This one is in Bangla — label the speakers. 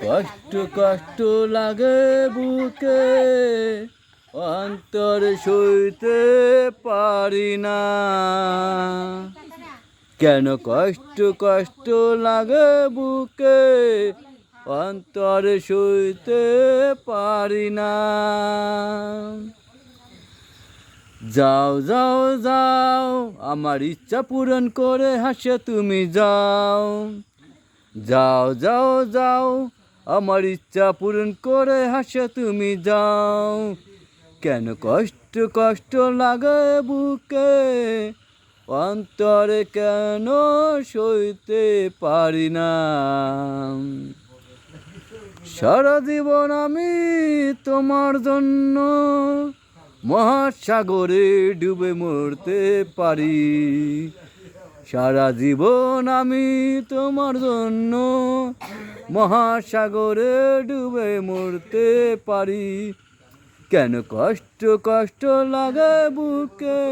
Speaker 1: কষ্ট কষ্ট লাগে বুকে, অন্তর সইতে পারি না। কেন কষ্ট কষ্ট লাগে বুকে, অন্তর সইতে পারি না। যাও যাও যাও, আমার ইচ্ছা পূরণ করে হাসে তুমি যাও। যাও যাও যাও, আমার ইচ্ছা পূরণ করে হাসে তুমি যাও। কেন কষ্ট কষ্ট লাগে বুকে, অন্তরে কেন সইতে পারি না। সারা জীবন আমি তোমার জন্য মহাসাগরে ডুবে মরতে পারি। সারা জীবন আমি তোমার জন্য মহাসাগরে ডুবে মরতে পারি। কেন কষ্ট কষ্ট লাগে বুকে।